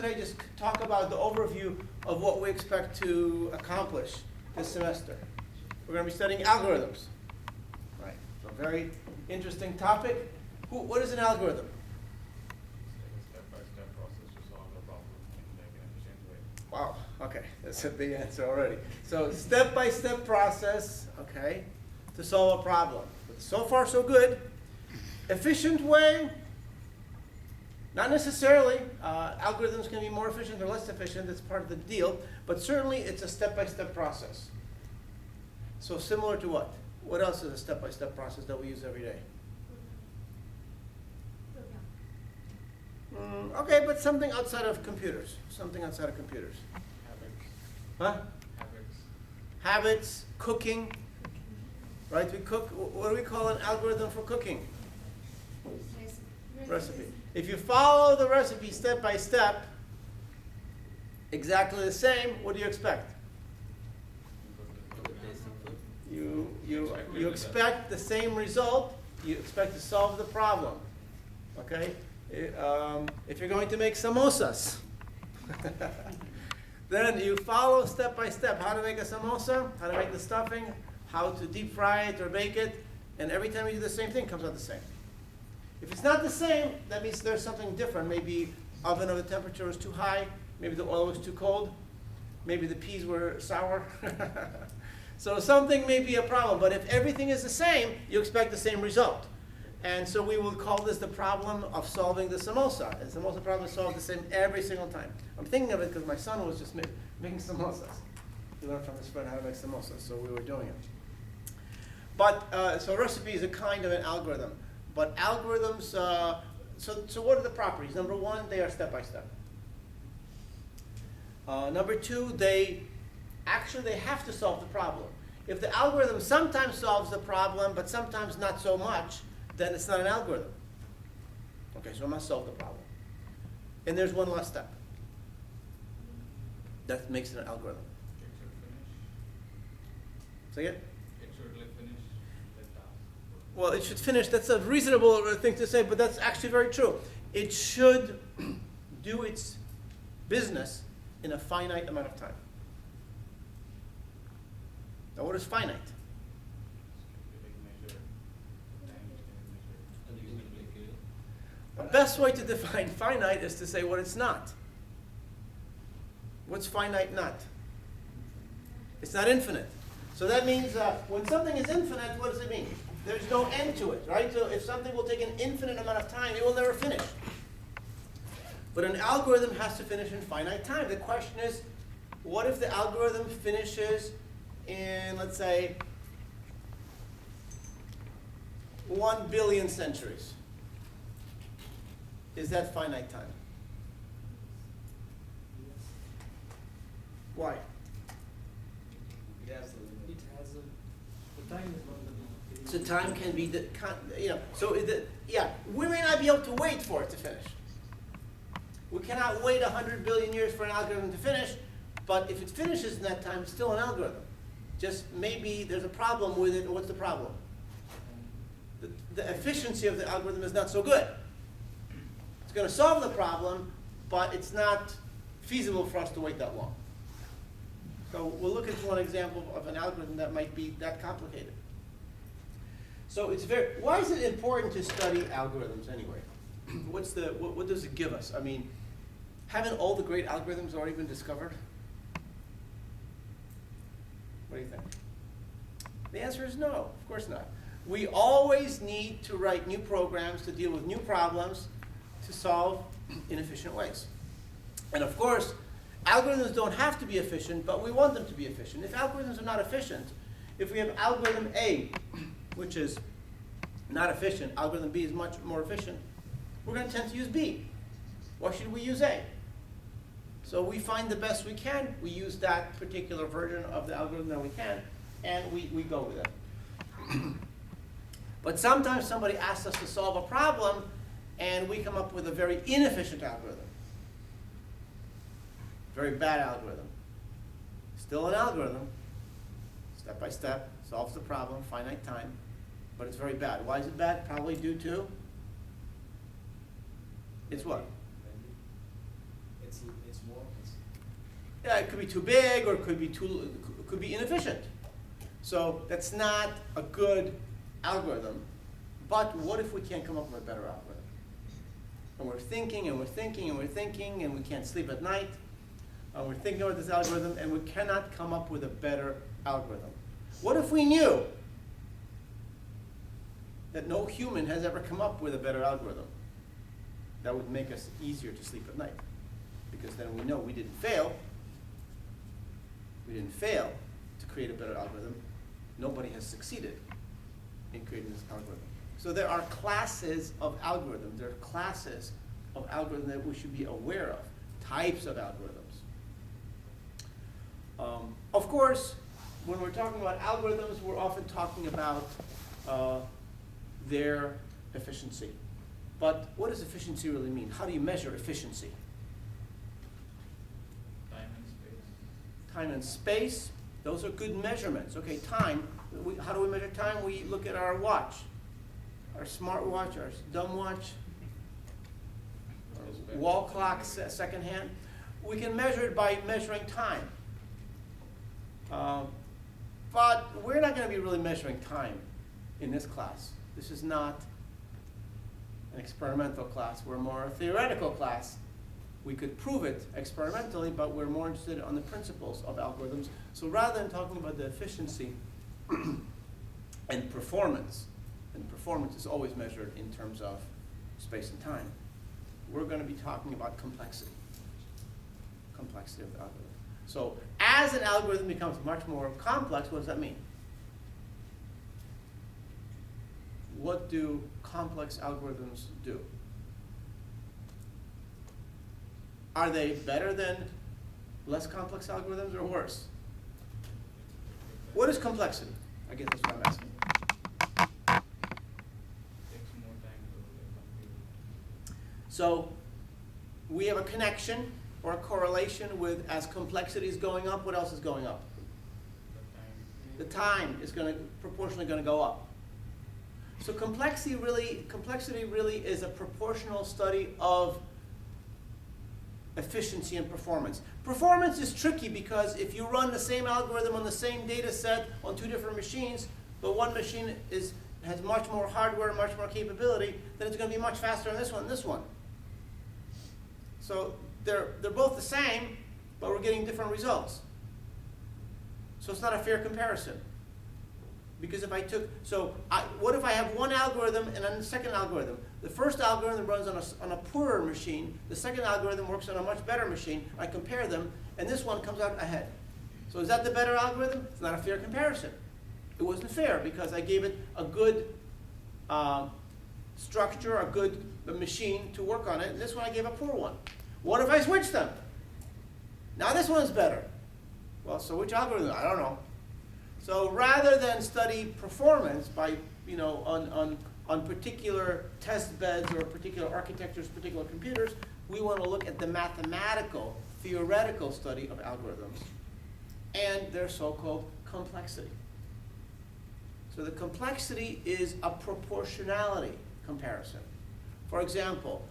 today just talk about the overview of what we expect to accomplish this semester. We're going to be studying algorithms. Right. So very interesting topic. What is an algorithm? Step-by-step process to solve a problem in like an efficient way. Wow. Okay, that's a big answer already. So step-by-step process, okay, to solve a problem. So far, so good. Efficient way. Not necessarily. Algorithms can be more efficient or less efficient. That's part of the deal. But certainly, it's a step-by-step process. So similar to what? What else is a step-by-step process that we use every day? Okay, but something outside of computers. Something outside of computers. Habits. Huh? Habits. Habits, cooking. Right? We cook. What do we call an algorithm for cooking? Recipe. If you follow the recipe step by step, exactly the same, what do you expect? You expect the same result. You expect to solve the problem. Okay? If you're going to make samosas, then you follow step by step how to make a samosa, how to make the stuffing, how to deep fry it or bake it, and every time you do the same thing, it comes out the same. If it's not the same, that means there's something different. Maybe oven or the temperature was too high, maybe the oil was too cold, maybe the peas were sour. So something may be a problem, but if everything is the same, you expect the same result. And so we will call this the problem of solving the samosa. And the samosa problem is solved the same every single time. I'm thinking of it because my son was just making samosas. He learned from his friend how to make samosas, so we were doing it. But, so recipe is a kind of an algorithm. But algorithms, so what are the properties? Number one, they are step-by-step. Number two, they have to solve the problem. If the algorithm sometimes solves the problem, but sometimes not so much, then it's not an algorithm. Okay, so it must solve the problem. And there's one last step. That makes it an algorithm. It should finish. Say it? It should finish the task. Well, it should finish. That's a reasonable thing to say, but that's actually very true. It should do its business in a finite amount of time. Now, what is finite? The best way to define finite is to say what it's not. What's finite not? It's not infinite. So that means when something is infinite, what does it mean? There's no end to it, right? So if something will take an infinite amount of time, it will never finish. But an algorithm has to finish in finite time. The question is, what if the algorithm finishes in, let's say, 1 billion centuries? Is that finite time? Why? It has the time is not the So time can be, we may not be able to wait for it to finish. We cannot wait 100 billion years for an algorithm to finish, but if it finishes in that time, it's still an algorithm. Just maybe there's a problem with it, and what's the problem? The efficiency of the algorithm is not so good. It's going to solve the problem, but it's not feasible for us to wait that long. So we'll look at one example of an algorithm that might be that complicated. So why is it important to study algorithms anyway? What does it give us? I mean, haven't all the great algorithms already been discovered? What do you think? The answer is no, of course not. We always need to write new programs to deal with new problems to solve in efficient ways. And of course, algorithms don't have to be efficient, but we want them to be efficient. If algorithms are not efficient, if we have algorithm A, which is not efficient, algorithm B is much more efficient, we're going to tend to use B. Why should we use A? So we find the best we can, we use that particular version of the algorithm that we can, and we go with it. But sometimes somebody asks us to solve a problem, and we come up with a very inefficient algorithm. Very bad algorithm. Still an algorithm, step by step, solves the problem, finite time, but it's very bad. Why is it bad? Probably due to, it's what? It's more, Yeah, it could be too big, or it could be inefficient. So that's not a good algorithm. But what if we can't come up with a better algorithm? And we're thinking, and we're thinking, and we're thinking, and we can't sleep at night. And we're thinking about this algorithm, and we cannot come up with a better algorithm. What if we knew that no human has ever come up with a better algorithm? That would make us easier to sleep at night. Because then we know we didn't fail. We didn't fail to create a better algorithm. Nobody has succeeded in creating this algorithm. So there are classes of algorithms. There are classes of algorithms that we should be aware of, types of algorithms. Of course, when we're talking about algorithms, we're often talking about their efficiency. But what does efficiency really mean? How do you measure efficiency? Time and space. Time and space, those are good measurements. Okay, time, how do we measure time? We look at our watch, our smart watch, our dumb watch, our wall clock, second hand. We can measure it by measuring time. But we're not going to be really measuring time in this class. This is not an experimental class. We're more a theoretical class. We could prove it experimentally, but we're more interested in the principles of algorithms. So rather than talking about the efficiency and performance is always measured in terms of space and time, we're going to be talking about complexity of the algorithm. So as an algorithm becomes much more complex, what does that mean? What do complex algorithms do? Are they better than less complex algorithms or worse? What is complexity? I guess that's what I'm asking. Takes more time to compute. So we have a connection or a correlation with, as complexity is going up, what else is going up? The The time is proportionally going to go up. So complexity really is a proportional study of efficiency and performance. Performance is tricky because if you run the same algorithm on the same data set on two different machines, but one machine has much more hardware, much more capability, then it's going to be much faster on this one and this one. So they're both the same, but we're getting different results. So it's not a fair comparison. Because if what if I have one algorithm and then the second algorithm? The first algorithm runs on a poorer machine. The second algorithm works on a much better machine. I compare them, and this one comes out ahead. So is that the better algorithm? It's not a fair comparison. It wasn't fair because I gave it a good structure, a good machine to work on it, and this one I gave a poor one. What if I switch them? Now this one's better. Well, so which algorithm? I don't know. So rather than study performance by, on particular test beds or particular architectures, particular computers, we want to look at the mathematical, theoretical study of algorithms and their so-called complexity. So the complexity is a proportionality comparison. For example,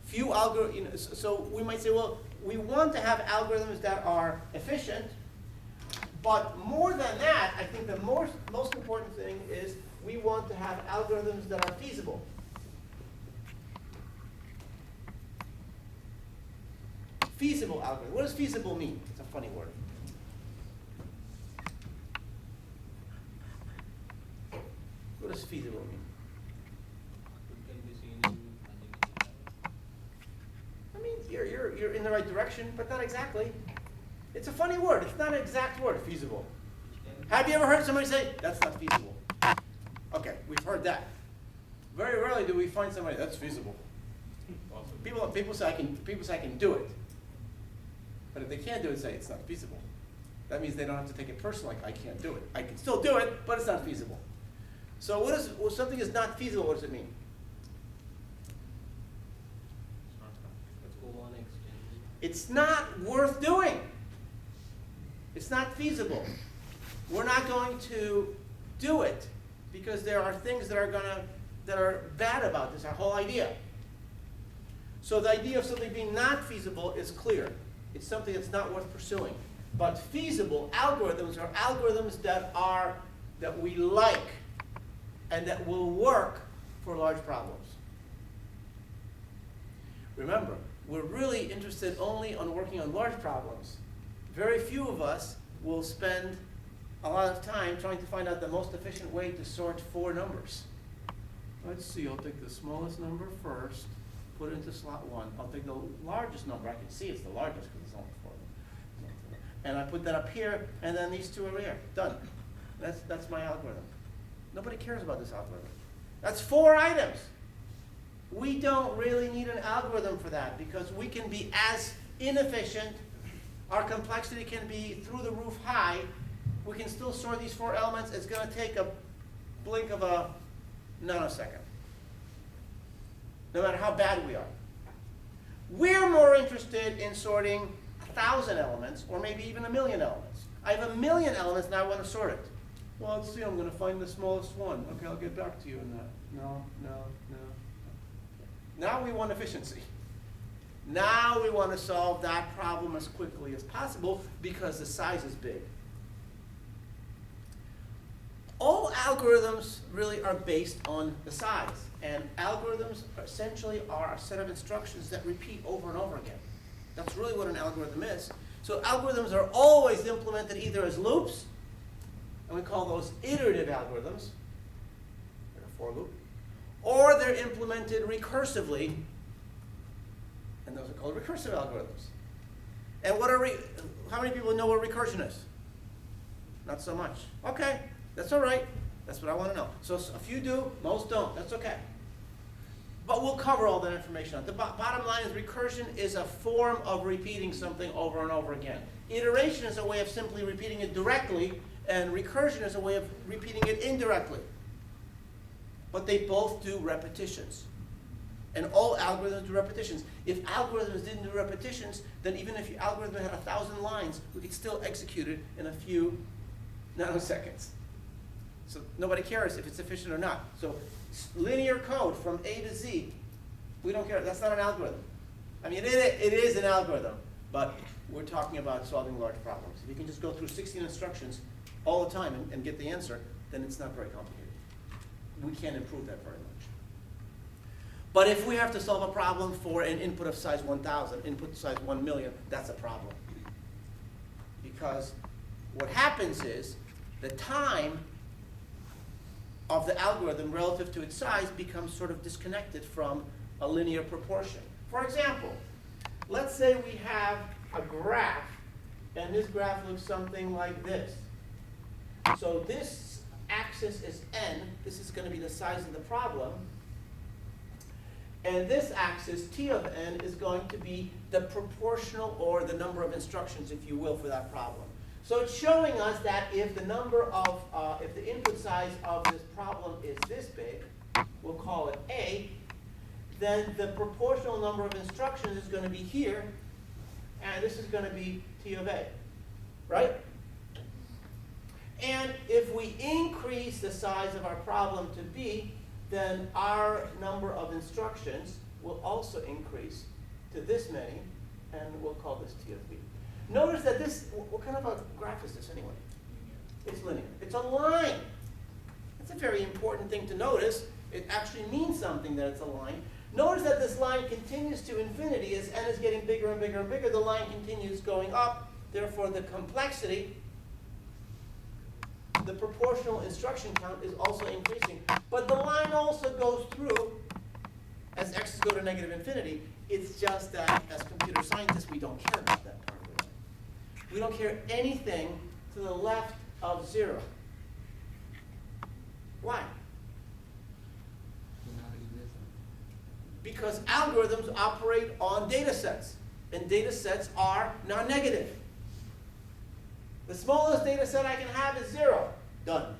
few algorithms, so we might say, well, we want to have algorithms that are efficient, but more than that, I think the most important thing is we want to have algorithms that are feasible. Feasible algorithm. What does feasible mean? It's a funny word. What does feasible mean? it can be seen in I mean, you're in the right direction, but not exactly. It's a funny word. It's not an exact word, feasible. Have you ever heard somebody say, that's not feasible? Okay, we've heard that. Very rarely do we find somebody, that's feasible. Possible. People say I can do it. But if they can't do it, say it's not feasible. That means they don't have to take it personally, like I can't do it. I can still do it, but it's not feasible. So when something is not feasible, what does it mean? It's not complete. Let's go on extending. It's not worth doing. It's not feasible. We're not going to do it because there are things that are bad about this, our whole idea. So the idea of something being not feasible is clear. It's something that's not worth pursuing. But feasible algorithms are algorithms that we like and that will work for large problems. Remember, we're really interested only on working on large problems. Very few of us will spend a lot of time trying to find out the most efficient way to sort 4 numbers. Let's see, I'll take the smallest number first, put it into slot 1. I'll take the largest number. I can see it's the largest because it's only 4 of them. And I put that up here, and then these 2 are here. Done. That's my algorithm. Nobody cares about this algorithm. That's 4 items. We don't really need an algorithm for that because we can be as inefficient. Our complexity can be through the roof high. We can still sort these 4 elements. It's going to take a blink of a nanosecond, no matter how bad we are. We're more interested in sorting 1,000 elements or maybe even 1,000,000 elements. I have 1,000,000 elements and I want to sort it. Well, let's see, I'm going to find the smallest one. Okay, I'll get back to you on that. No. Now we want efficiency. Now we want to solve that problem as quickly as possible because the size is big. All algorithms really are based on the size. And algorithms essentially are a set of instructions that repeat over and over again. That's really what an algorithm is. So algorithms are always implemented either as loops, and we call those iterative algorithms, like a for loop, or they're implemented recursively, and those are called recursive algorithms. And how many people know what recursion is? Not so much. Okay, that's all right. That's what I want to know. So a few do, most don't. That's okay. But we'll cover all that information. The bottom line is recursion is a form of repeating something over and over again. Iteration is a way of simply repeating it directly, and recursion is a way of repeating it indirectly. But they both do repetitions. And all algorithms do repetitions. If algorithms didn't do repetitions, then even if your algorithm had 1,000 lines, we could still execute it in a few nanoseconds. So nobody cares if it's efficient or not. So linear code from A to Z, we don't care. That's not an algorithm. I mean, it is an algorithm, but we're talking about solving large problems. If you can just go through 16 instructions all the time and get the answer, then it's not very complicated. We can't improve that very much. But if we have to solve a problem for an input of size 1,000, input size 1,000,000, that's a problem. Because what happens is the time of the algorithm relative to its size becomes sort of disconnected from a linear proportion. For example, let's say we have a graph, and this graph looks something like this. So this axis is n. This is going to be the size of the problem. And this axis, t of n, is going to be the proportional, or the number of instructions, if you will, for that problem. So it's showing us that if the if the input size of this problem is this big, we'll call it A, then the proportional number of instructions is going to be here, and this is going to be T of A, right? And if we increase the size of our problem to B, then our number of instructions will also increase to this many, and we'll call this T of B. Notice that this, what kind of a graph is this anyway? It's linear. It's a line. That's a very important thing to notice. It actually means something that it's a line. Notice that this line continues to infinity as n is getting bigger and bigger and bigger. The line continues going up. Therefore, the complexity, the proportional instruction count, is also increasing. But the line also goes through as x's go to negative infinity. It's just that as computer scientists, we don't care about that part of the line. We don't care anything to the left of 0. Why? Because algorithms operate on data sets, and data sets are non-negative. The smallest data set I can have is 0. Done.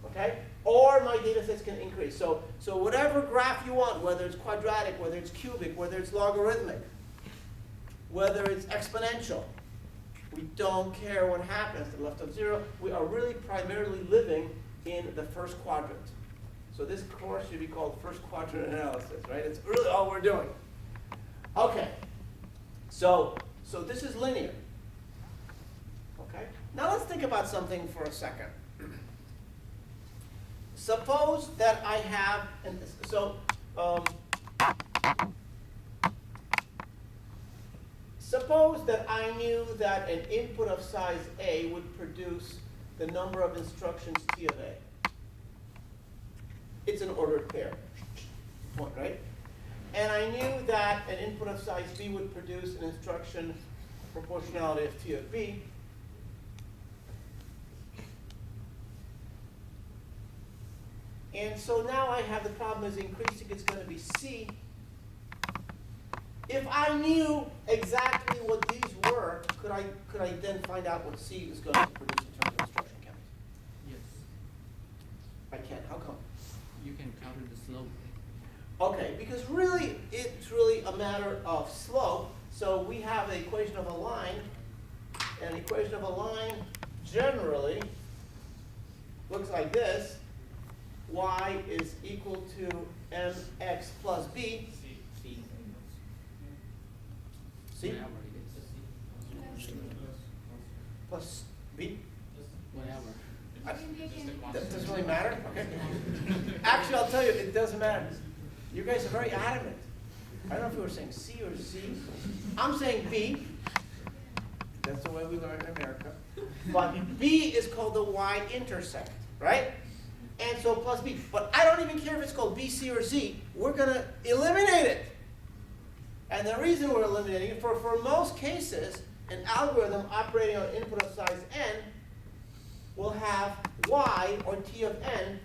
Okay? Or my data sets can increase. So whatever graph you want, whether it's quadratic, whether it's cubic, whether it's logarithmic, whether it's exponential, we don't care what happens to the left of 0. We are really primarily living in the first quadrant. So this course should be called first quadrant analysis, right? It's really all we're doing. Okay, so this is linear. Okay, now let's think about something for a second. Suppose that I have, and so, suppose that I knew that an input of size A would produce the number of instructions T of A. It's an ordered pair, point, right? And I knew that an input of size B would produce an instruction proportionality of T of B. And so now I have the problem is increasing, it's going to be C. If I knew exactly what these were, could I then find out what C is going to produce in terms of instruction count? Yes, I can. How come? you can calculate the slope. Okay, because really, it's really a matter of slope. So we have the equation of a line, and the equation of a line generally looks like this. Y is equal to mx plus b. C Whatever it is. plus b. Whatever. That doesn't really matter, okay? Actually, I'll tell you, it doesn't matter. You guys are very adamant. I don't know if you were saying C or Z. I'm saying B. That's the way we learn in America. But B is called the y-intercept, right? And so plus B. But I don't even care if it's called B, C, or Z. We're going to eliminate it. And the reason we're eliminating it, for most cases, an algorithm operating on input of size n will have y, or t of n.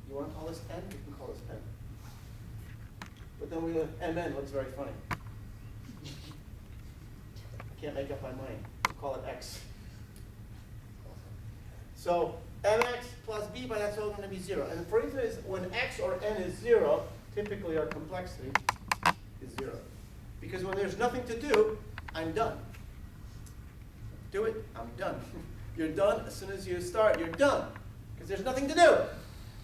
You want to call this n? You can call this n. But then we have mn, looks very funny. I can't make up my mind. We'll call it x. So mx plus b, but that's all going to be 0. And for instance, when x or n is 0, typically our complexity is 0. Because when there's nothing to do, I'm done. Do it, I'm done. You're done as soon as you start, you're done. Because there's nothing to do.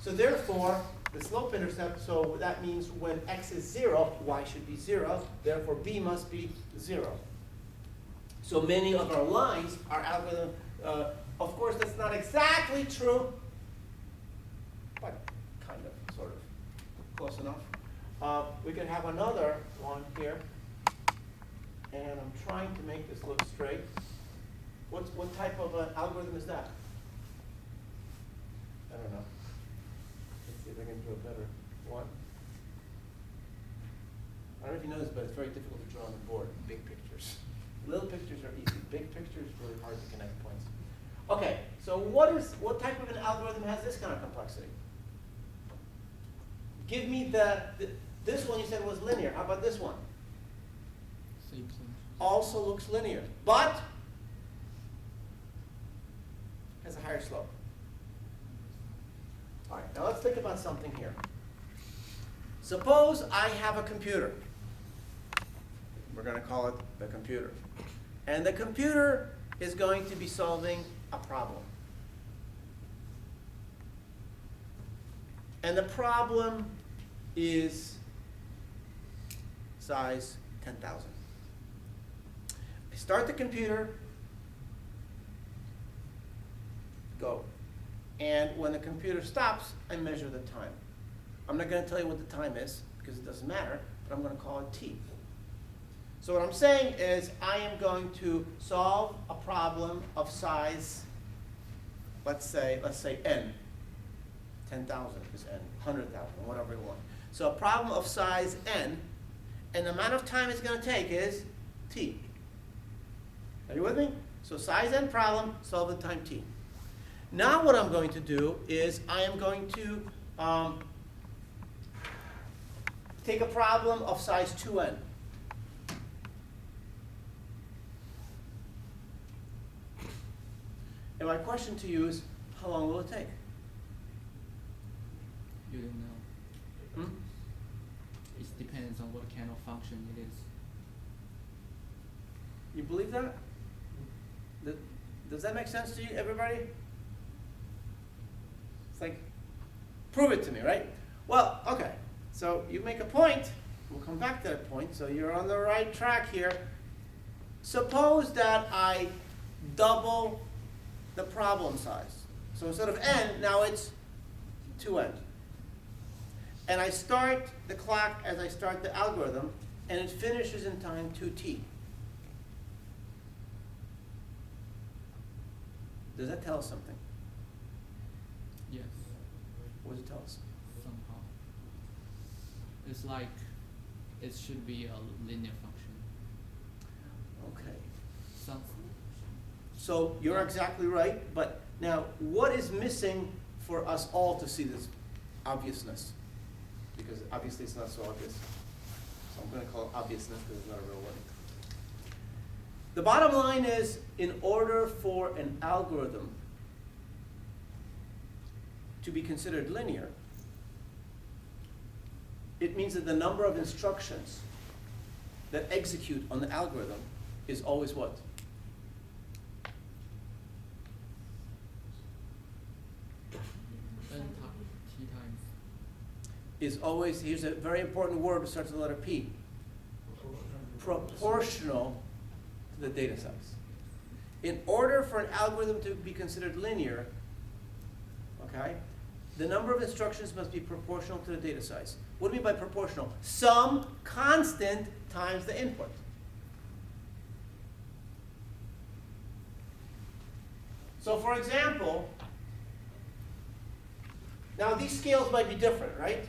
So therefore, the slope intercept, so that means when x is 0, y should be 0. Therefore, b must be 0. So many of our lines, our algorithm, of course, that's not exactly true, but kind of, sort of, close enough. We could have another one here, and I'm trying to make this look straight. What type of algorithm is that? I don't know. Let's see if I can do a better one. I don't know if you know this, but it's very difficult to draw on the board, big pictures. Little pictures are easy. Big pictures really hard to connect points. Okay, so what type of an algorithm has this kind of complexity? Give me this one you said was linear. How about this one? Same thing. Also looks linear, but has a higher slope. All right, now let's think about something here. Suppose I have a computer. We're going to call it the computer. And the computer is going to be solving a problem. And the problem is size 10,000. I start the computer, go. And when the computer stops, I measure the time. I'm not going to tell you what the time is, because it doesn't matter, but I'm going to call it t. So what I'm saying is I am going to solve a problem of size, let's say n. 10,000 is n, 100,000, whatever you want. So a problem of size n, and the amount of time it's going to take is t. Are you with me? So size n problem, solve the time t. Now what I'm going to do is I am going to take a problem of size 2n. And my question to you is, how long will it take? You don't know. Hmm? It depends on what kind of function it is. You believe that? Does that make sense to you, everybody? It's like, Prove it to me, right? Well, okay, so you make a point, we'll come back to that point, so you're on the right track here. Suppose that I double the problem size. So instead of n, now it's 2n. And I start the clock as I start the algorithm, and it finishes in time 2t. Does that tell us something? Yes, What does it tell us? somehow. It's like it should be a linear function. Okay. Some, So you're exactly right, but now what is missing for us all to see this obviousness? Because obviously it's not so obvious. So I'm going to call it obviousness because it's not a real word. The bottom line is, in order for an algorithm to be considered linear, it means that the number of instructions that execute on the algorithm is always what? n t times. Is always, here's a very important word that starts with the letter P, proportional to the data size. In order for an algorithm to be considered linear, okay, the number of instructions must be proportional to the data size. What do we mean by proportional? Some constant times the input. So for example, now these scales might be different, right?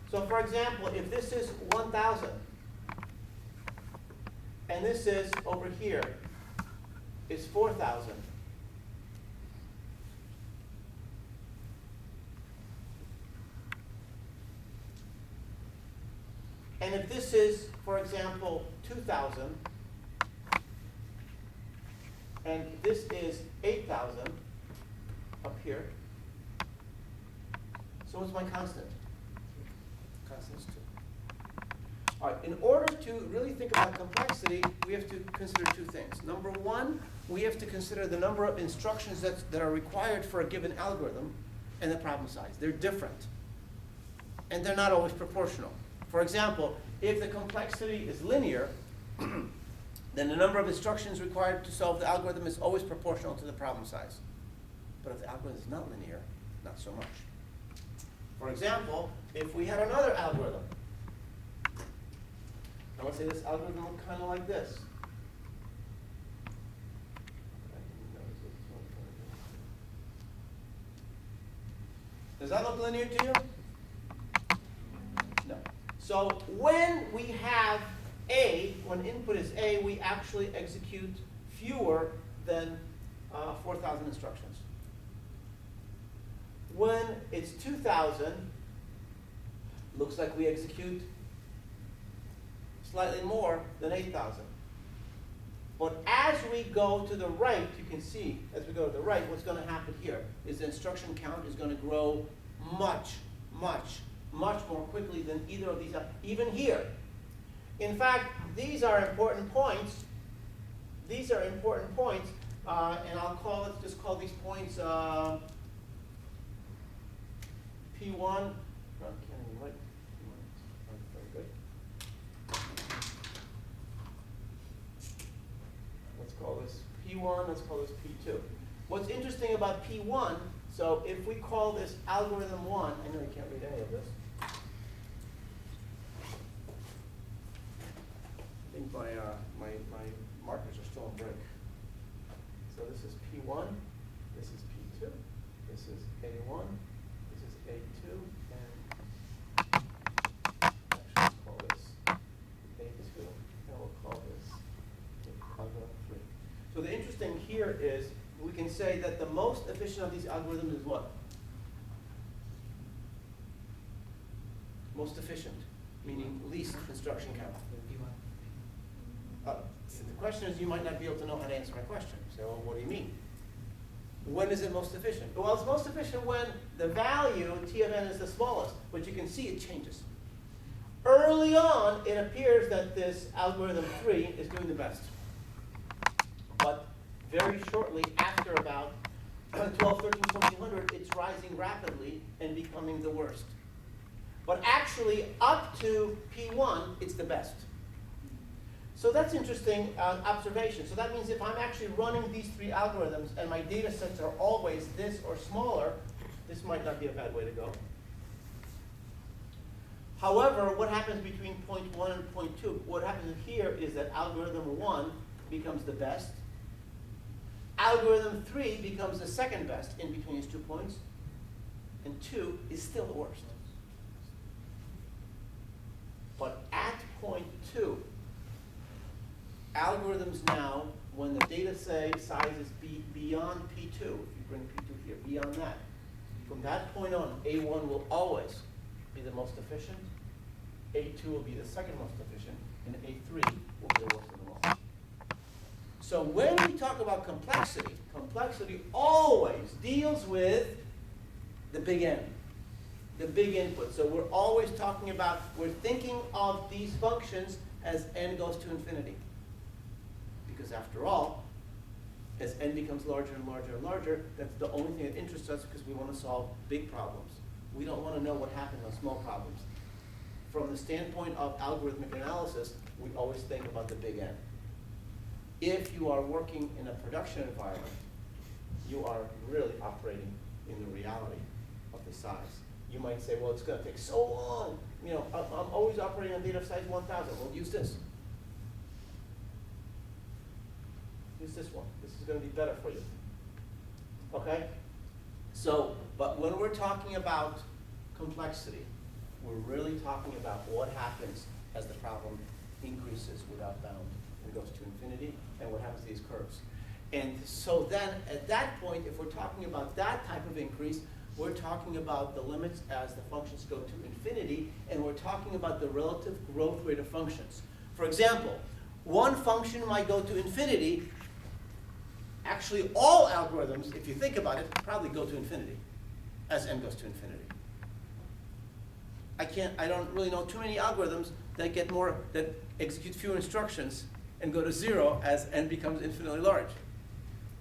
So for example, if this is 1,000, and this is over here, is 4,000. And if this is, for example, 2,000, and this is 8,000 up here, so what's my constant? Constant is 2. All right, in order to really think about complexity, we have to consider two things. Number one, we have to consider the number of instructions that are required for a given algorithm and the problem size. They're different. And they're not always proportional. For example, if the complexity is linear, then the number of instructions required to solve the algorithm is always proportional to the problem size. But if the algorithm is not linear, not so much. For example, if we had another algorithm, I want to say this algorithm looked kind of like this. Does that look linear to you? No. So when we have A, when input is A, we actually execute fewer than 4,000 instructions. When it's 2,000, looks like we execute slightly more than 8,000. But as we go to the right, you can see, as we go to the right, what's going to happen here is the instruction count is going to grow much, much, much more quickly than either of these, even here. In fact, these are important points. These are important points, and I'll call it, just call these points P1. No, can't even write. Very good. Let's call this P1, let's call this P2. What's interesting about P1, so if we call this algorithm 1, I know you can't read any of this. I think my markers are still on break. So this is P1, this is P2, this is A1, this is A2, and actually let's call this A2, and we'll call this algorithm 3. So the interesting here is we can say that the most efficient of these algorithms is what? Most efficient, meaning least instruction count. So the question is, you might not be able to know how to answer my question. So, well, what do you mean? When is it most efficient? Well, it's most efficient when the value, T of n, is the smallest, but you can see it changes. Early on, it appears that this algorithm 3 is doing the best. But very shortly, after about 12, 13, 1400, it's rising rapidly and becoming the worst. But actually, up to P1, it's the best. So that's interesting observation. So that means if I'm actually running these three algorithms and my data sets are always this or smaller, this might not be a bad way to go. However, what happens between point 1 and point 2? What happens here is that algorithm 1 becomes the best. Algorithm 3 becomes the second best in between these 2 points. And 2 is still the worst. But at point 2, algorithms now, when the data size is beyond P2, if you bring P2 here, beyond that, from that point on, A1 will always be the most efficient, A2 will be the second most efficient, and A3 will be the worst of them all. So when we talk about complexity, complexity always deals with the big N, the big input. So we're always talking about, we're thinking of these functions as N goes to infinity. Because after all, as N becomes larger and larger and larger, that's the only thing that interests us because we want to solve big problems. We don't want to know what happens on small problems. From the standpoint of algorithmic analysis, we always think about the big N. If you are working in a production environment, you are really operating in the reality of the size. You might say, well, it's going to take so long. You know, I'm always operating on data size 1,000. Well, use this. Use this one. This is going to be better for you. Okay? So, but when we're talking about complexity, we're really talking about what happens as the problem increases without bound and goes to infinity, and what happens to these curves. And so then, at that point, if we're talking about that type of increase, we're talking about the limits as the functions go to infinity, and we're talking about the relative growth rate of functions. For example, one function might go to infinity. Actually, all algorithms, if you think about it, probably go to infinity as N goes to infinity. I don't really know too many algorithms that execute fewer instructions and go to 0 as N becomes infinitely large.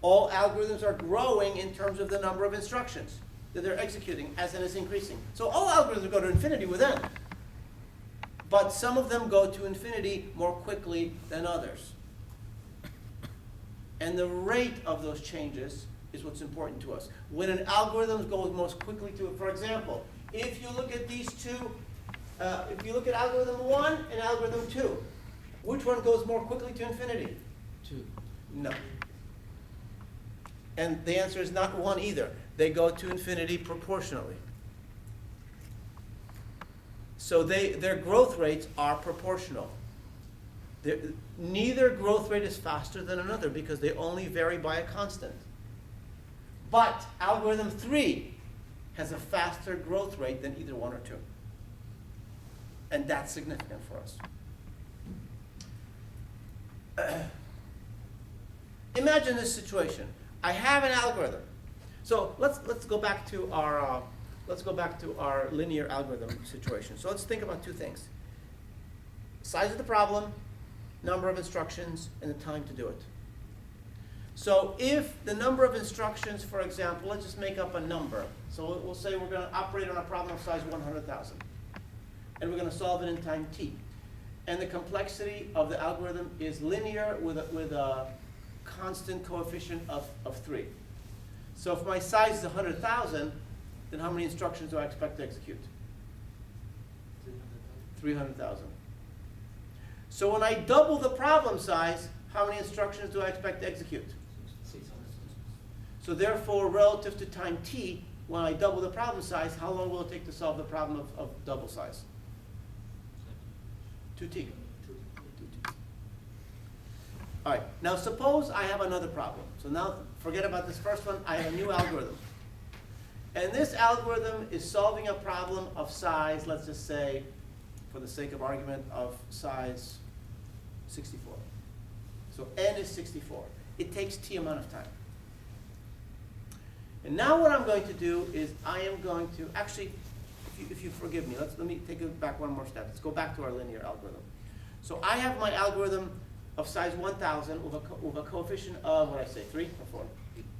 All algorithms are growing in terms of the number of instructions that they're executing as N is increasing. So all algorithms go to infinity with N. But some of them go to infinity more quickly than others. And the rate of those changes is what's important to us. When an algorithm goes most quickly to it, for example, if you look at these two, if you look at algorithm 1 and algorithm 2, which one goes more quickly to infinity? 2. No. And the answer is not 1 either. They go to infinity proportionally. So their growth rates are proportional. Neither growth rate is faster than another because they only vary by a constant. But algorithm 3 has a faster growth rate than either 1 or 2. And that's significant for us. Imagine this situation. I have an algorithm. So let's go back to our linear algorithm situation. So let's think about two things: size of the problem, number of instructions, and the time to do it. So if the number of instructions, for example, let's just make up a number. So we'll say we're going to operate on a problem of size 100,000. And we're going to solve it in time t. And the complexity of the algorithm is linear with a constant coefficient of 3. So if my size is 100,000, then how many instructions do I expect to execute? 300,000. So when I double the problem size, how many instructions do I expect to execute? 600. So therefore, relative to time t, when I double the problem size, how long will it take to solve the problem of double size? 2t. 2t. All right, now suppose I have another problem. So now forget about this first one, I have a new algorithm. And this algorithm is solving a problem of size, let's just say, for the sake of argument, of size 64. So n is 64. It takes t amount of time. And now what I'm going to do is I am going to, actually, if you forgive me, let me take it back one more step. Let's go back to our linear algorithm. So I have my algorithm of size 1,000 with a coefficient of, what did I say, 3 or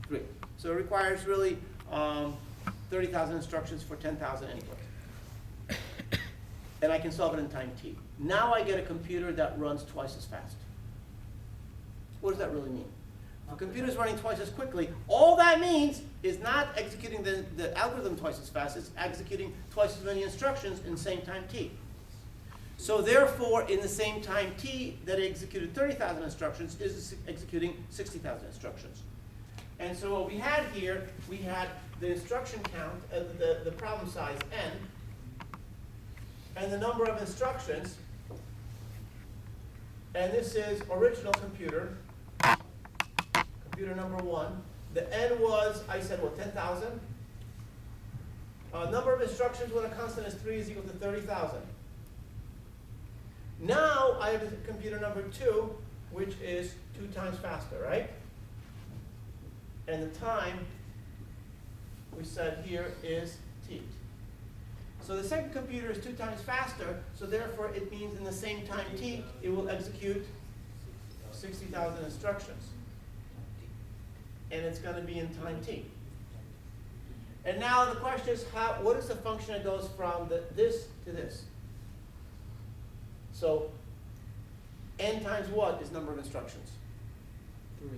4? 3. So it requires really 30,000 instructions for 10,000 input. And I can solve it in time t. Now I get a computer that runs twice as fast. What does that really mean? If a computer is running twice as quickly, all that means is not executing the algorithm twice as fast, it's executing twice as many instructions in the same time t. So therefore, in the same time t that it executed 30,000 instructions, is executing 60,000 instructions. And so what we had here, we had the instruction count, the problem size n, and the number of instructions. And this is original computer, computer number 1. The n was, I said, what, 10,000? Number of instructions when a constant is 3 is equal to 30,000. Now I have computer number 2, which is 2 times faster, right? And the time we said here is t. So the second computer is 2 times faster, so therefore it means in the same time t, it will execute 60,000 instructions. And it's going to be in time t. And now the question is, what is the function that goes from this to this? So n times what is number of instructions? 3.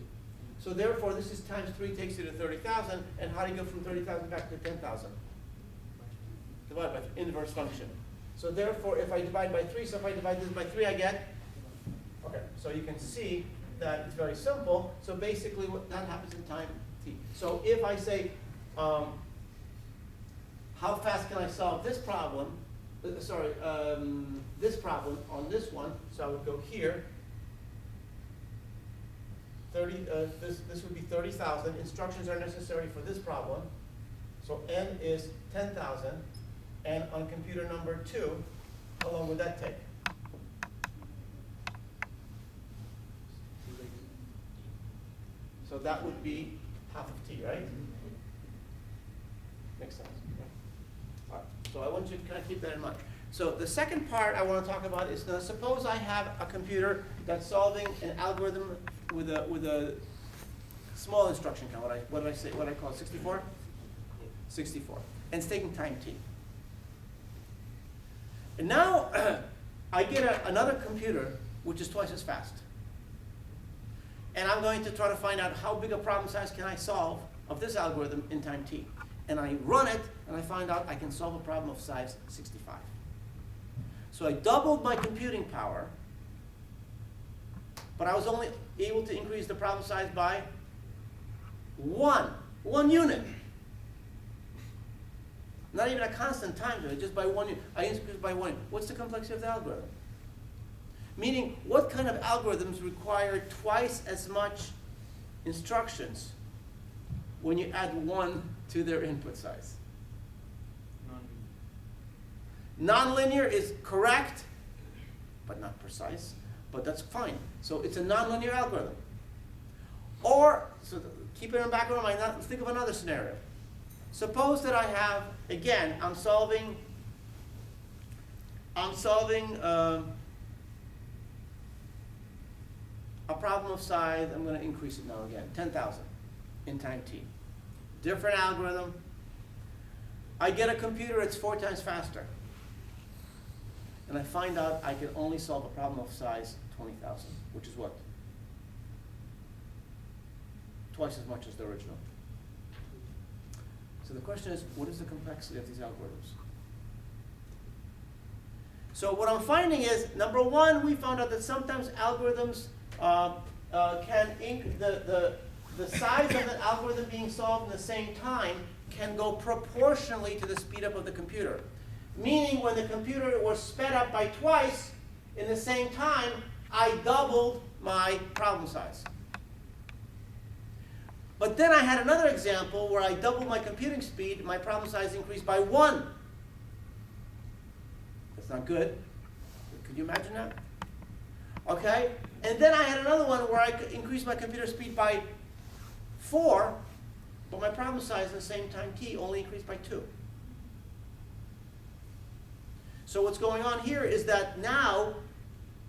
So therefore, this is times 3 takes you to 30,000. And how do you go from 30,000 back to 10,000? Divide by inverse function. So therefore, if I divide by 3, so if I divide this by 3, I get? Okay, so you can see that it's very simple. So basically, what that happens in time t. So if I say, how fast can I solve this problem? This problem on this one. So I would go here. 30. This would be 30,000. Instructions are necessary for this problem. So n is 10,000. And on computer number 2, how long would that take? So that would be half of t, right? Makes sense. All right. So I want you to kind of keep that in mind. So the second part I want to talk about is, now suppose I have a computer that's solving an algorithm with a small instruction count. What did I say? What did I call it? 64? 64. And it's taking time t. And now I get another computer which is twice as fast. And I'm going to try to find out how big a problem size can I solve of this algorithm in time t. And I run it, and I find out I can solve a problem of size 65. So I doubled my computing power, but I was only able to increase the problem size by one unit. Not even a constant time to it, just by 1 unit. I increased by 1 unit. What's the complexity of the algorithm? Meaning, what kind of algorithms require twice as much instructions when you add 1 to their input size? Nonlinear is correct, but not precise. But that's fine. So it's a nonlinear algorithm. Or, so keep it in the back of my mind, think of another scenario. Suppose that I have, again, I'm solving a problem of size, I'm going to increase it now again, 10,000 in time t. Different algorithm. I get a computer, it's 4 times faster. And I find out I can only solve a problem of size 20,000, which is what? Twice as much as the original. So the question is, what is the complexity of these algorithms? So what I'm finding is, number one, we found out that sometimes algorithms the size of the algorithm being solved in the same time can go proportionally to the speed up of the computer. Meaning when the computer was sped up by twice in the same time, I doubled my problem size. But then I had another example where I doubled my computing speed, my problem size increased by 1. That's not good. Could you imagine that? Okay? And then I had another one where I increased my computer speed by 4, but my problem size in the same time t only increased by 2. So what's going on here is that now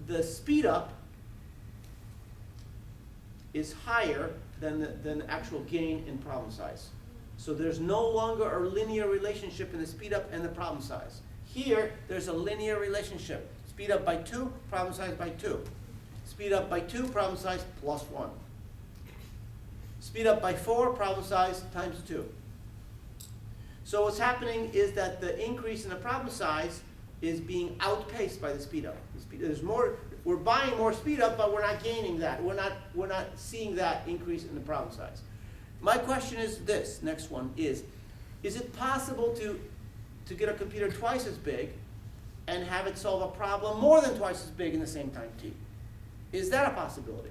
the speed up is higher than the actual gain in problem size. So there's no longer a linear relationship in the speed up and the problem size. Here, there's a linear relationship. Speed up by 2, problem size by 2. Speed up by 2, problem size plus 1. Speed up by 4, problem size times 2. So what's happening is that the increase in the problem size is being outpaced by the speed up. There's more, we're buying more speed up, but we're not gaining that. We're not seeing that increase in the problem size. My question is this, next one is it possible to get a computer twice as big and have it solve a problem more than twice as big in the same time t? Is that a possibility?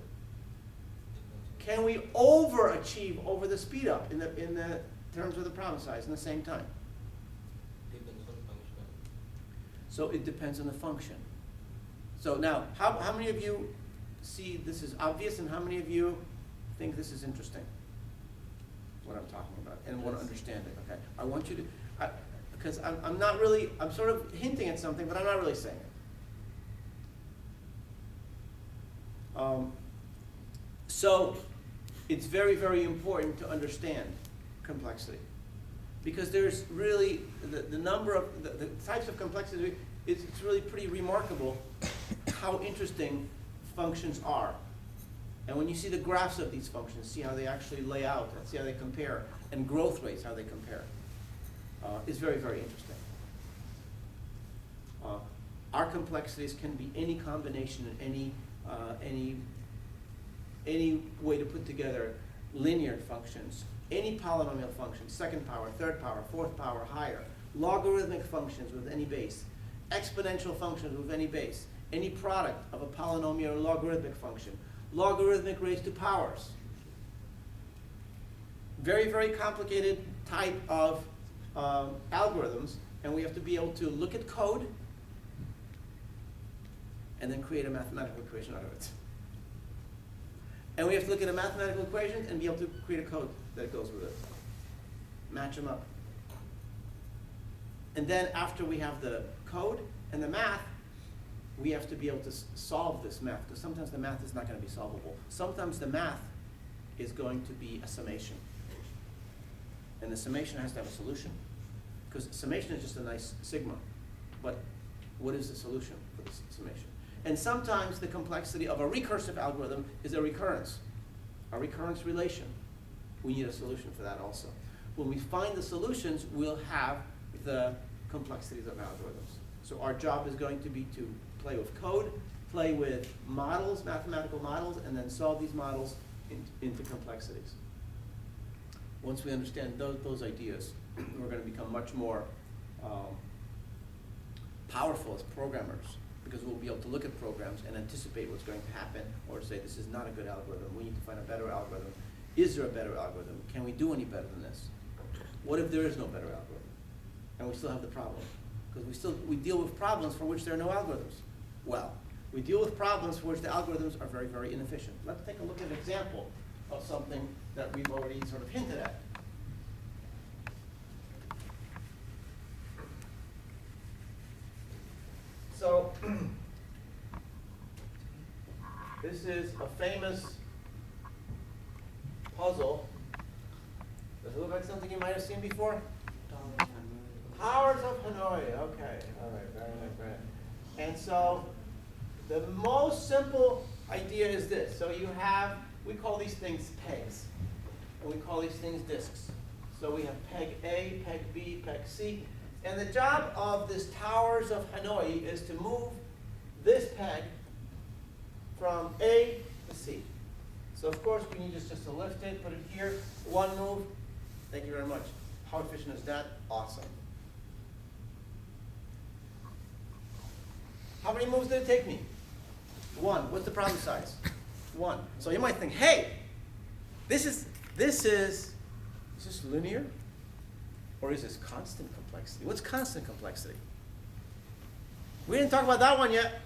Can we overachieve over the speed up in the terms of the problem size in the same time? Depends on function. So it depends on the function. So now, how many of you see this is obvious, and how many of you think this is interesting? What I'm talking about, and want to understand it. Okay, I want you to, because I'm not really, I'm sort of hinting at something, but I'm not really saying it. So it's very, very important to understand complexity, because there's really the number of the types of complexity. It's really pretty remarkable how interesting functions are. And when you see the graphs of these functions, see how they actually lay out, and see how they compare, and growth rates, how they compare, is very, very interesting. Our complexities can be any combination, any way to put together linear functions, any polynomial function, second power, third power, fourth power, higher, logarithmic functions with any base, exponential functions with any base, any product of a polynomial or logarithmic function, logarithmic raised to powers. Very, very complicated type of algorithms, and we have to be able to look at code and then create a mathematical equation out of it. And we have to look at a mathematical equation and be able to create a code that goes with it. Match them up. And then after we have the code and the math, we have to be able to solve this math, because sometimes the math is not going to be solvable. Sometimes the math is going to be a summation. And the summation has to have a solution, because summation is just a nice sigma. But what is the solution for this summation? And sometimes the complexity of a recursive algorithm is a recurrence relation. We need a solution for that also. When we find the solutions, we'll have the complexities of algorithms. So our job is going to be to play with code, play with models, mathematical models, and then solve these models into complexities. Once we understand those ideas, we're going to become much more powerful as programmers, because we'll be able to look at programs and anticipate what's going to happen, or say this is not a good algorithm, we need to find a better algorithm. Is there a better algorithm? Can we do any better than this? What if there is no better algorithm? And we still have the problem. Because we deal with problems for which there are no algorithms. Well, we deal with problems for which the algorithms are very, very inefficient. Let's take a look at an example of something that we've already sort of hinted at. So, this is a famous puzzle. Does it look like something you might have seen before? Towers of Hanoi. Okay, all right, very nice, very nice. And so, the most simple idea is this. So you have, we call these things pegs, and we call these things disks. So we have peg A, peg B, peg C. And the job of this Towers of Hanoi is to move this peg from A to C. So of course we need just to lift it, put it here, one move. Thank you very much. How efficient is that? Awesome. How many moves did it take me? One. What's the problem size? One. So you might think, hey, this is this linear? Or is this constant complexity? What's constant complexity? We didn't talk about that one yet.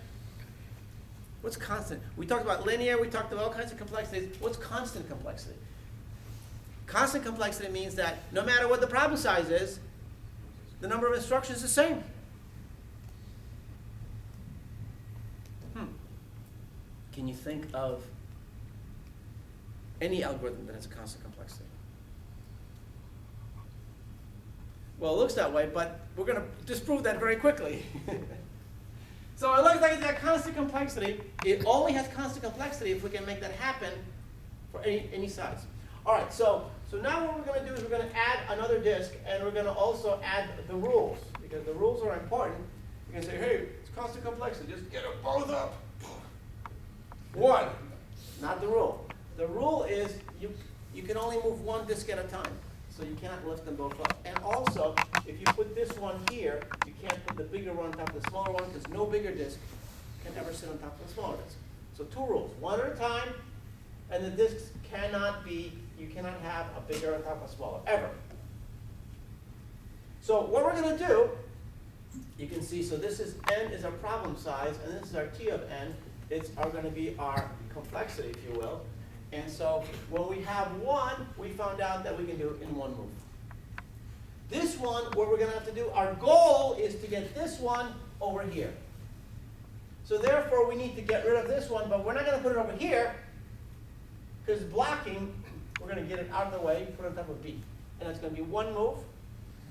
What's constant? We talked about linear, we talked about all kinds of complexities. What's constant complexity? Constant complexity means that no matter what the problem size is, the number of instructions is the same. Can you think of any algorithm that has a constant complexity. Well, it looks that way, but we're going to disprove that very quickly. So it looks like it's got constant complexity. It only has constant complexity if we can make that happen for any size. All right, so now what we're going to do is we're going to add another disk, and we're going to also add the rules, because the rules are important. You can say, hey, it's constant complexity, just get them both up. 1, not the rule. The rule is you can only move one disk at a time, so you cannot lift them both up. And also, if you put this one here, you can't put the bigger one on top of the smaller one, because no bigger disk can ever sit on top of the smaller disk. So 2 rules, 1 at a time, and the disks cannot be, you cannot have a bigger on top of a smaller, ever. So what we're going to do, you can see, so this is n is our problem size, and this is our T of n. It's going to be our complexity, if you will. And so when we have 1, we found out that we can do it in 1 move. This one, what we're going to have to do, our goal is to get this one over here. So therefore, we need to get rid of this one, but we're not going to put it over here, because blocking, we're going to get it out of the way, put it on top of B. And it's going to be 1 move.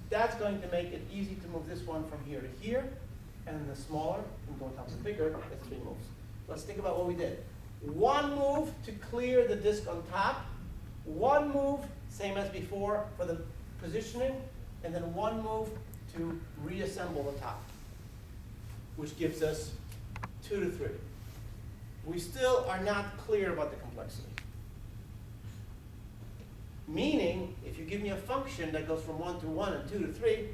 That's going to make it easy to move this one from here to here, and the smaller can go on top of the bigger. That's 3 moves. Let's think about what we did. 1 move to clear the disk on top. 1 move, same as before, for the positioning. And then 1 move to reassemble the top, which gives us 2 to 3. We still are not clear about the complexity. Meaning, if you give me a function that goes from 1 to 1 and 2 to 3,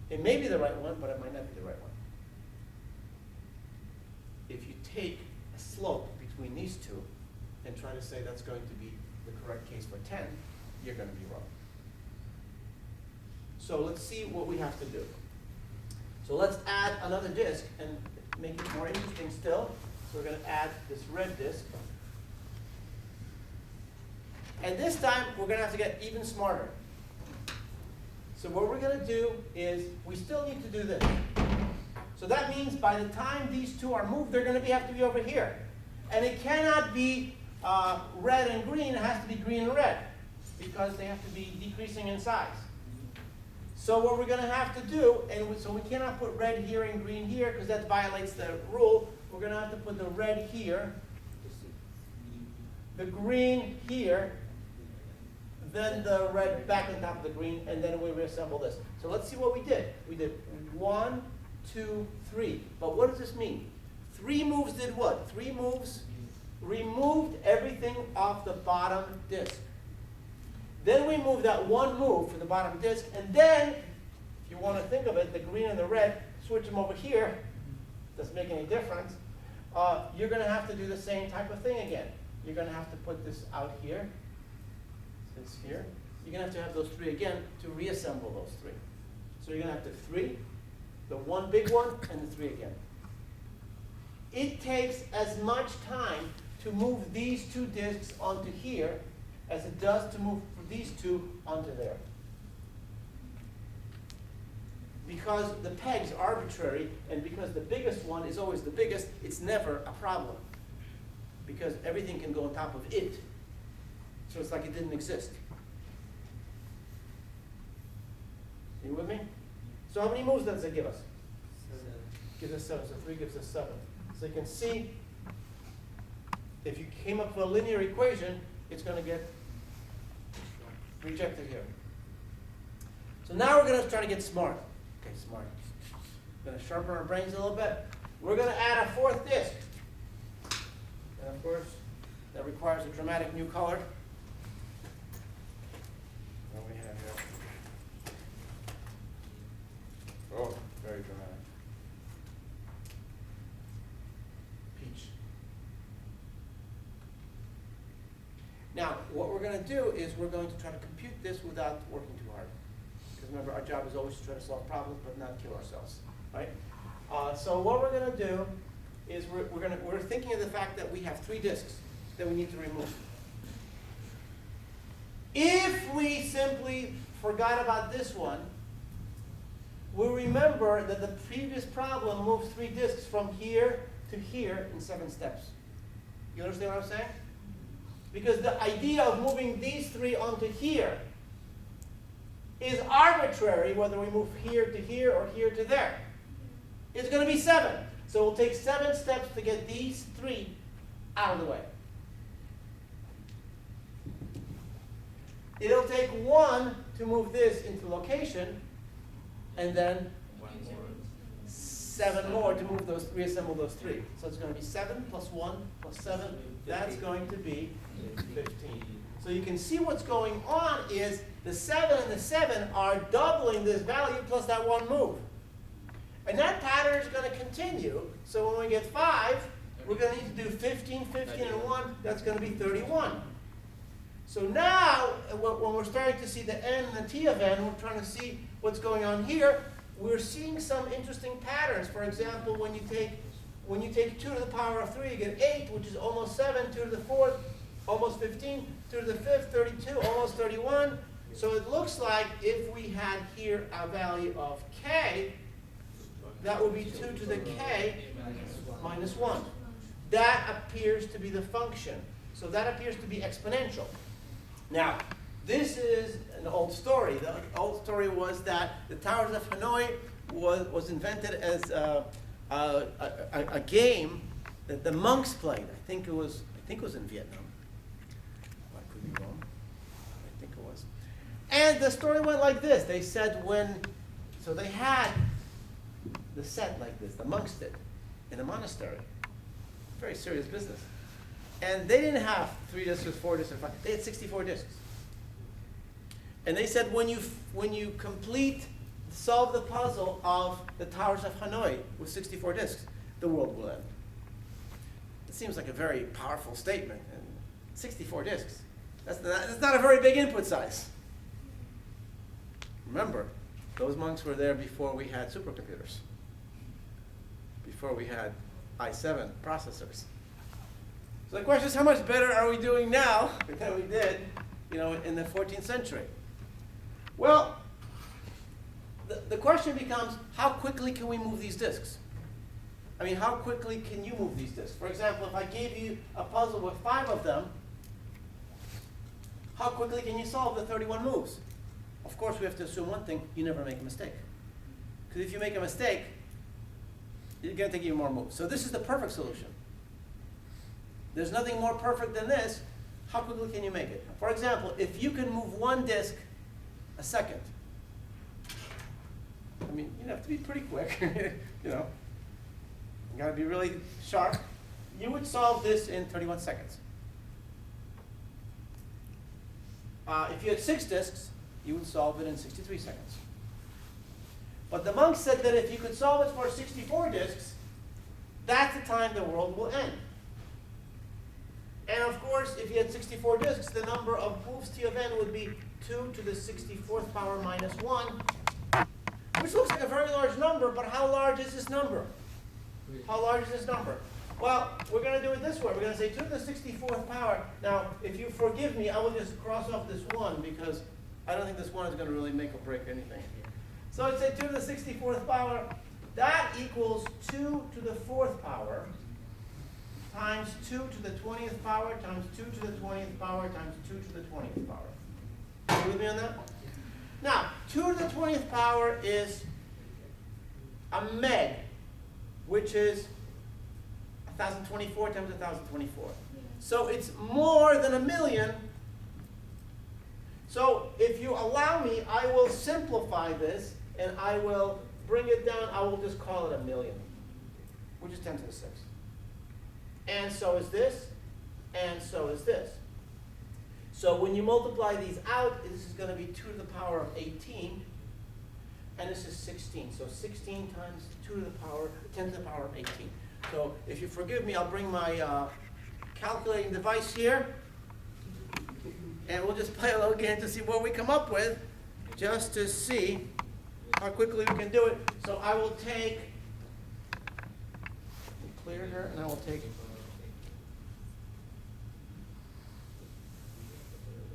it may be the right one, but it might not be the right one. If you take a slope between these two and try to say that's going to be the correct case for 10, you're going to be wrong. So let's see what we have to do. So let's add another disk and make it more interesting still. So we're going to add this red disk. And this time, we're going to have to get even smarter. So what we're going to do is, we still need to do this. So that means by the time these two are moved, they're going to have to be over here. And it cannot be red and green. It has to be green and red, because they have to be decreasing in size. So what we're going to have to do, and so we cannot put red here and green here, because that violates the rule. We're going to have to put the red here, the green here, then the red back on top of the green, and then we reassemble this. So let's see what we did. We did 1, 2, 3. But what does this mean? 3 moves did what? 3 moves removed everything off the bottom disk. Then we moved that 1 move for the bottom disk, and then, if you want to think of it, the green and the red, switch them over here. Doesn't make any difference. You're going to have to do the same type of thing again. You're going to have to put this out here, this here. You're going to have those 3 again to reassemble those 3. So you're going to have the 3, the 1 big one, and the 3 again. It takes as much time to move these 2 disks onto here as it does to move these 2 onto there. Because the peg's arbitrary, and because the biggest one is always the biggest, it's never a problem. Because everything can go on top of it. So it's like it didn't exist. You with me? So how many moves does it give us? 7. Gives us 7. So 3 gives us 7. So you can see, if you came up with a linear equation, it's going to get rejected here. So now we're going to try to get smart. Okay, smart. We're going to sharpen our brains a little bit. We're going to add a 4th disk. And of course, that requires a dramatic new color. What do we have here? Oh, very dramatic. Peach. Now, what we're going to do is we're going to try to compute this without working too hard. Because remember, our job is always to try to solve problems, but not kill ourselves, right? So what we're going to do is we're thinking of the fact that we have 3 disks that we need to remove. If we simply forgot about this one, we'll remember that the previous problem moves 3 disks from here to here in 7 steps. You understand what I'm saying? because the idea of moving these three onto here is arbitrary, whether we move here to here or here to there. It's going to be 7. So we'll take 7 steps to get these 3 out of the way. It'll take 1 to move this into location, and then 7 more to move those, reassemble those 3. So it's going to be 7 plus 1 plus 7. That's going to be 15. So you can see what's going on is the 7 and the 7 are doubling this value plus that 1 move. And that pattern is going to continue. So when we get 5, we're going to need to do 15, 15, and 1. That's going to be 31. So now, when we're starting to see the n and the t of n, we're trying to see what's going on here. We're seeing some interesting patterns. For example, when you take 2 to the power of 3, you get 8, which is almost 7. 2 to the 4th, almost 15. 2 to the 5th, 32, almost 31. So it looks like if we had here a value of k, that would be 2 to the k minus 1. That appears to be the function. So that appears to be exponential. Now, this is an old story. The old story was that the Towers of Hanoi was invented as a game that the monks played. I think it was in Vietnam. I could be wrong. I think it was. And the story went like this. They said so they had the set like this, the monks did, in a monastery. Very serious business. And they didn't have 3 discs, 4 discs, or 5. They had 64 discs. And they said when you solve the puzzle of the Towers of Hanoi with 64 discs, the world will end. It seems like a very powerful statement. And 64 discs. That's not a very big input size. Remember, those monks were there before we had supercomputers. Before we had i7 processors. So the question is, how much better are we doing now than we did, in the 14th century? Well, the question becomes, how quickly can we move these disks? I mean, how quickly can you move these disks? For example, if I gave you a puzzle with 5 of them, how quickly can you solve the 31 moves? Of course, we have to assume one thing: you never make a mistake. Because if you make a mistake, you're going to take even more moves. So this is the perfect solution. There's nothing more perfect than this. How quickly can you make it? For example, if you can move 1 disk a second, I mean, you have to be pretty quick. You got to be really sharp. You would solve this in 31 seconds. If you had 6 disks, you would solve it in 63 seconds. But the monks said that if you could solve it for 64 disks, that's the time the world will end. And of course, if you had 64 disks, the number of moves t of n would be 2 to the 64th power minus 1, which looks like a very large number, but how large is this number? How large is this number? Well, we're going to do it this way. We're going to say 2 to the 64th power. Now, if you forgive me, I will just cross off this 1 because I don't think this 1 is going to really make or break anything. So I'd say 2 to the 64th power. That equals 2 to the 4th power times 2 to the 20th power times 2 to the 20th power times 2 to the 20th power. Are you with me on that? Now, 2 to the 20th power is a meg, which is 1,024 times 1,024. So it's more than 1,000,000. So if you allow me, I will simplify this, and I will bring it down. I will just call it 1,000,000, which is 10 to the 6th. And so is this, and so is this. So when you multiply these out, this is going to be 2 to the power of 18, and this is 16. So 16 times 2 to the power, 10 to the power of 18. So if you forgive me, I'll bring my calculating device here, and we'll just play a little game to see what we come up with, just to see how quickly we can do it. So I will take, clear here, and I will take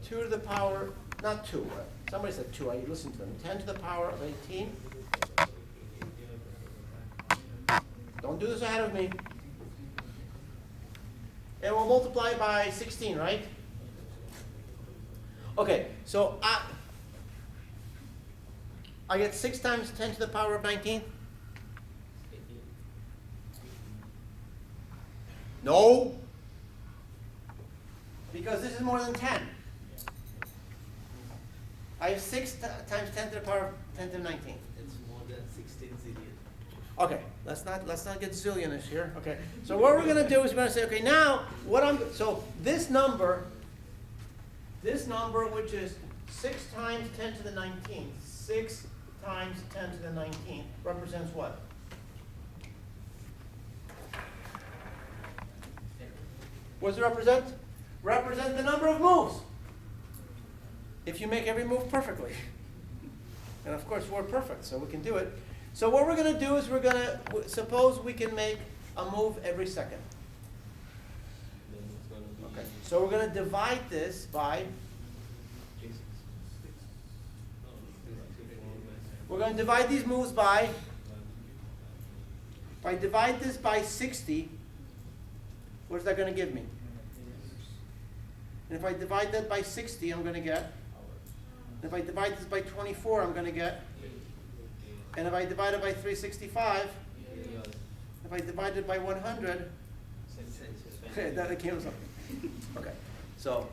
2 to the power, not 2, somebody said 2, I listened to them, 10 to the power of 18. Don't do this ahead of me. And we'll multiply by 16, right? Okay, so I get 6 times 10 to the power of 19? 18. No. Because this is more than 10. I have 6 times 10 to the power of 10 to the 19. It's more than 16 zillion. Okay, let's not get zillionish here. Okay, so what we're gonna do is we're gonna say, okay, now so this number which is 6 times 10 to the 19th, 6 times 10 to the 19th represents what? What does it represent? Represent the number of moves. If you make every move perfectly. And of course, we're perfect, so we can do it. So what we're going to do is suppose we can make a move every second. Then it's going to be. Okay. So we're going to divide this by, we're going to divide these moves by, if I divide this by 60, what is that going to give me? And if I divide that by 60, I'm going to get, if I divide this by 24, I'm going to get, and if I divide it by 365, if I divide it by 100, that came something. Okay, so